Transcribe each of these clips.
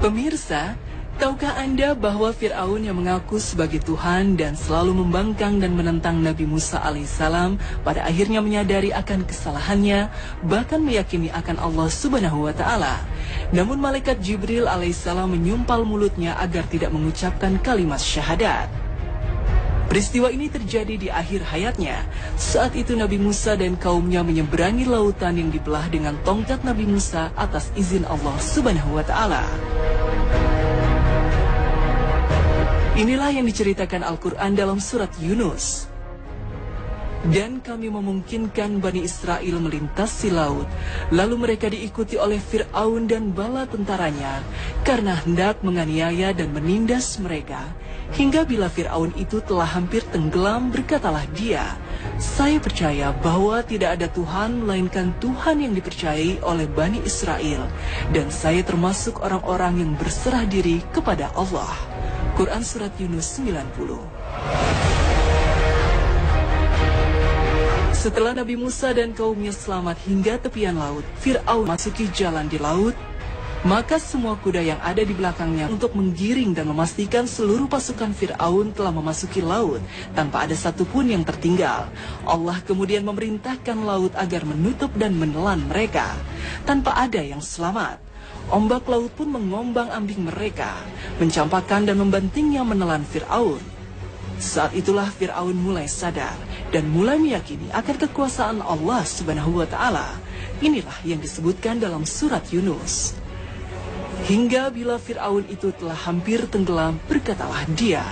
Pemirsa, tahukah Anda bahwa Fir'aun yang mengaku sebagai Tuhan dan selalu membangkang dan menentang Nabi Musa alaihissalam pada akhirnya menyadari akan kesalahannya, bahkan meyakini akan Allah Subhanahu wa Ta'ala. Namun malaikat Jibril alaihissalam menyumpal mulutnya agar tidak mengucapkan kalimat syahadat. Peristiwa ini terjadi di akhir hayatnya. Saat itu Nabi Musa dan kaumnya menyeberangi lautan yang dibelah dengan tongkat Nabi Musa atas izin Allah Subhanahu wa Ta'ala. Inilah yang diceritakan Al-Quran dalam surat Yunus. Dan kami memungkinkan Bani Israel melintasi laut, lalu mereka diikuti oleh Fir'aun dan bala tentaranya, karena hendak menganiaya dan menindas mereka. Hingga bila Fir'aun itu telah hampir tenggelam, berkatalah dia, "Saya percaya bahwa tidak ada Tuhan melainkan Tuhan yang dipercayai oleh Bani Israel, dan saya termasuk orang-orang yang berserah diri kepada Allah." Quran Surat Yunus 90. Setelah Nabi Musa dan kaumnya selamat hingga tepian laut, Fir'aun masuki jalan di laut, maka semua kuda yang ada di belakangnya untuk menggiring dan memastikan seluruh pasukan Fir'aun telah memasuki laut tanpa ada satupun yang tertinggal. Allah kemudian memerintahkan laut agar menutup dan menelan mereka tanpa ada yang selamat. Ombak laut pun mengombang-ambing mereka, mencampakkan dan membantingnya menelan Fir'aun. Saat itulah Fir'aun mulai sadar dan mulai meyakini akan kekuasaan Allah Subhanahu wa Ta'ala. Inilah yang disebutkan dalam surat Yunus. Hingga bila Fir'aun itu telah hampir tenggelam, berkatalah dia,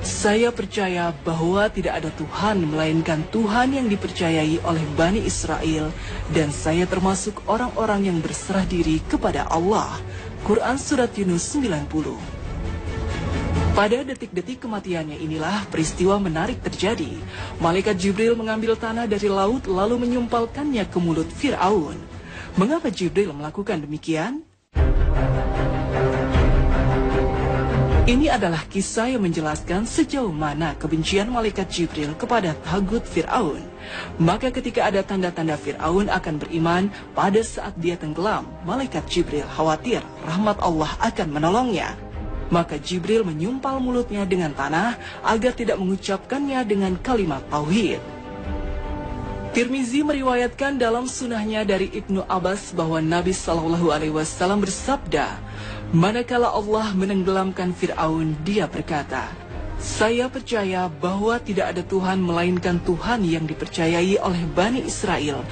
"Saya percaya bahwa tidak ada Tuhan melainkan Tuhan yang dipercayai oleh Bani Israel, dan saya termasuk orang-orang yang berserah diri kepada Allah." Quran Surat Yunus 90. Pada detik-detik kematiannya inilah peristiwa menarik terjadi. Malaikat Jibril mengambil tanah dari laut lalu menyumpalkannya ke mulut Fir'aun. Mengapa Jibril melakukan demikian? Ini adalah kisah yang menjelaskan sejauh mana kebencian malaikat Jibril kepada tagut Fir'aun. Maka ketika ada tanda-tanda Fir'aun akan beriman pada saat dia tenggelam, malaikat Jibril khawatir rahmat Allah akan menolongnya. Maka Jibril menyumpal mulutnya dengan tanah agar tidak mengucapkannya dengan kalimat tauhid. Tirmizi meriwayatkan dalam sunahnya dari Ibnu Abbas bahwa Nabi SAW bersabda, manakala Allah menenggelamkan Fir'aun, dia berkata, "Saya percaya bahwa tidak ada Tuhan melainkan Tuhan yang dipercayai oleh Bani Israel."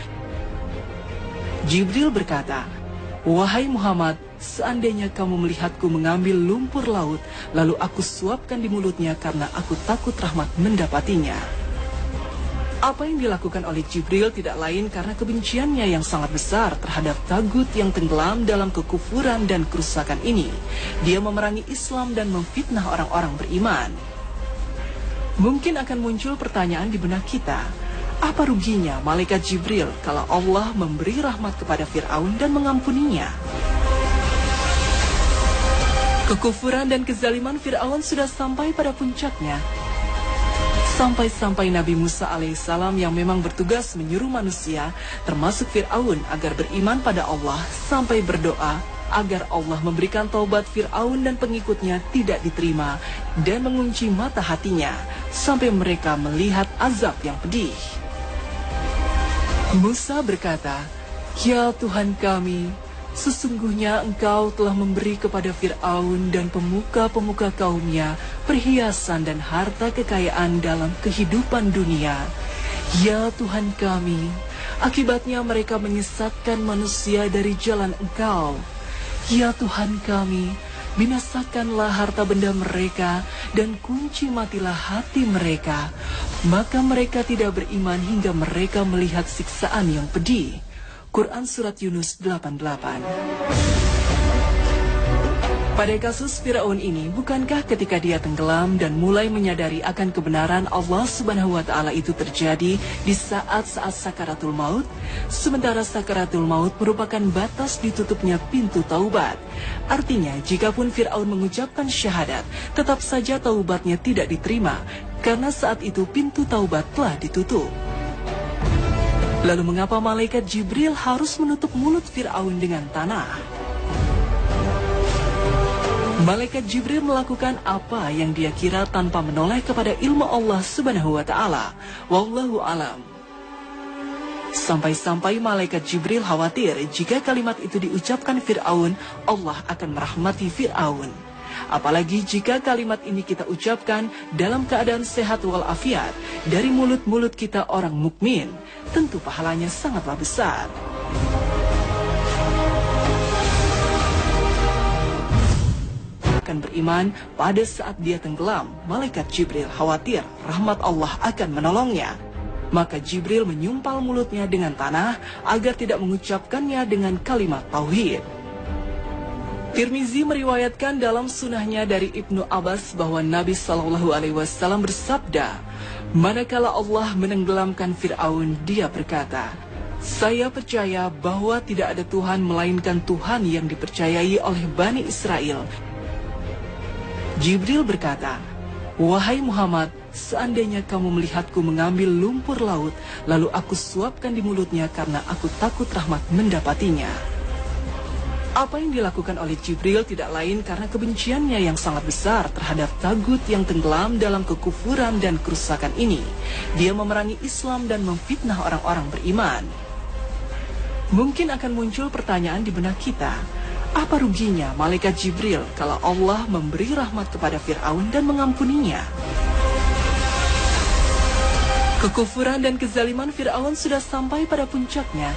Jibril berkata, "Wahai Muhammad, seandainya kamu melihatku mengambil lumpur laut, lalu aku suapkan di mulutnya karena aku takut rahmat mendapatinya." Apa yang dilakukan oleh Jibril tidak lain karena kebenciannya yang sangat besar terhadap tagut yang tenggelam dalam kekufuran dan kerusakan ini. Dia memerangi Islam dan memfitnah orang-orang beriman. Mungkin akan muncul pertanyaan di benak kita, apa ruginya malaikat Jibril kalau Allah memberi rahmat kepada Fir'aun dan mengampuninya? Kekufuran dan kezaliman Fir'aun sudah sampai pada puncaknya. Sampai-sampai Nabi Musa alaihissalam yang memang bertugas menyuruh manusia, termasuk Fir'aun, agar beriman pada Allah, sampai berdoa agar Allah memberikan taubat Fir'aun dan pengikutnya tidak diterima dan mengunci mata hatinya, sampai mereka melihat azab yang pedih. Musa berkata, "Ya Tuhan kami, sesungguhnya Engkau telah memberi kepada Fir'aun dan pemuka-pemuka kaumnya perhiasan dan harta kekayaan dalam kehidupan dunia. Ya Tuhan kami, akibatnya mereka menyesatkan manusia dari jalan Engkau. Ya Tuhan kami, binasakanlah harta benda mereka dan kunci matilah hati mereka. Maka mereka tidak beriman hingga mereka melihat siksaan yang pedih." Quran Surat Yunus 88. Pada kasus Fir'aun ini, bukankah ketika dia tenggelam dan mulai menyadari akan kebenaran Allah Subhanahu wa Ta'ala itu terjadi di saat-saat sakaratul maut? Sementara sakaratul maut merupakan batas ditutupnya pintu taubat. Artinya, jikapun Fir'aun mengucapkan syahadat, tetap saja taubatnya tidak diterima, karena saat itu pintu taubat telah ditutup. Lalu mengapa malaikat Jibril harus menutup mulut Fir'aun dengan tanah? Malaikat Jibril melakukan apa yang dia kira tanpa menoleh kepada ilmu Allah Subhanahu wa taala. Wallahu alam. Sampai-sampai malaikat Jibril khawatir jika kalimat itu diucapkan Fir'aun, Allah akan merahmati Fir'aun. Apalagi jika kalimat ini kita ucapkan dalam keadaan sehat walafiat dari mulut-mulut kita orang mukmin, tentu pahalanya sangatlah besar. Akan beriman pada saat dia tenggelam, malaikat Jibril khawatir rahmat Allah akan menolongnya. Maka Jibril menyumpal mulutnya dengan tanah agar tidak mengucapkannya dengan kalimat tauhid. Tirmizi meriwayatkan dalam sunahnya dari Ibnu Abbas bahwa Nabi SAW bersabda, manakala Allah menenggelamkan Fir'aun, dia berkata, saya percaya bahwa tidak ada Tuhan melainkan Tuhan yang dipercayai oleh Bani Israel. Jibril berkata, wahai Muhammad, seandainya kamu melihatku mengambil lumpur laut, lalu aku suapkan di mulutnya karena aku takut rahmat mendapatinya. Apa yang dilakukan oleh Jibril tidak lain karena kebenciannya yang sangat besar terhadap tagut yang tenggelam dalam kekufuran dan kerusakan ini. Dia memerangi Islam dan memfitnah orang-orang beriman. Mungkin akan muncul pertanyaan di benak kita, apa ruginya malaikat Jibril kalau Allah memberi rahmat kepada Fir'aun dan mengampuninya? Kekufuran dan kezaliman Fir'aun sudah sampai pada puncaknya.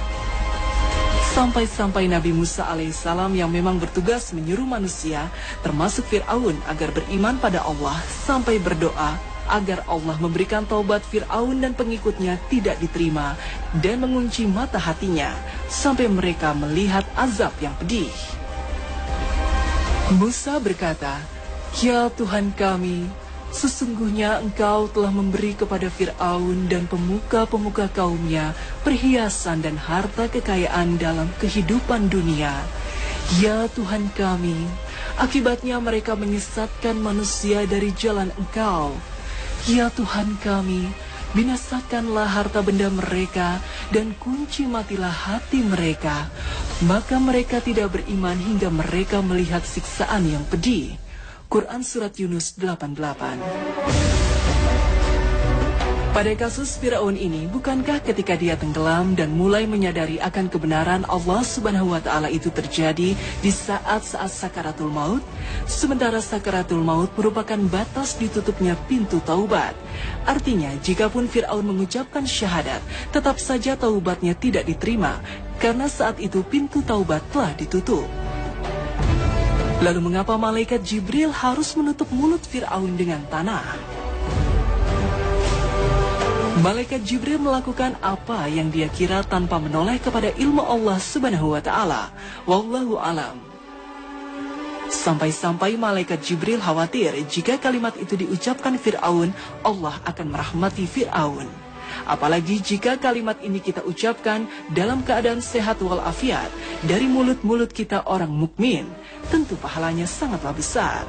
Sampai-sampai Nabi Musa alaihissalam yang memang bertugas menyuruh manusia, termasuk Fir'aun, agar beriman pada Allah, sampai berdoa agar Allah memberikan taubat Fir'aun dan pengikutnya tidak diterima dan mengunci mata hatinya, sampai mereka melihat azab yang pedih. Musa berkata, ya Tuhan kami, sesungguhnya Engkau telah memberi kepada Fir'aun dan pemuka-pemuka kaumnya perhiasan dan harta kekayaan dalam kehidupan dunia. Ya Tuhan kami, akibatnya mereka menyesatkan manusia dari jalan Engkau. Ya Tuhan kami, binasakanlah harta benda mereka dan kunci matilah hati mereka. Maka mereka tidak beriman hingga mereka melihat siksaan yang pedih. Quran Surat Yunus 88. Pada kasus Fir'aun ini, bukankah ketika dia tenggelam dan mulai menyadari akan kebenaran Allah Subhanahu wa Ta'ala itu terjadi di saat-saat sakaratul maut? Sementara sakaratul maut merupakan batas ditutupnya pintu taubat. Artinya, jikapun Fir'aun mengucapkan syahadat, tetap saja taubatnya tidak diterima, karena saat itu pintu taubat telah ditutup. Lalu mengapa malaikat Jibril harus menutup mulut Fir'aun dengan tanah? Malaikat Jibril melakukan apa yang dia kira tanpa menoleh kepada ilmu Allah Subhanahu wa Ta'ala. Wallahu alam. Sampai-sampai malaikat Jibril khawatir jika kalimat itu diucapkan Fir'aun, Allah akan merahmati Fir'aun. Apalagi jika kalimat ini kita ucapkan dalam keadaan sehat walafiat dari mulut-mulut kita orang mukmin, tentu pahalanya sangatlah besar.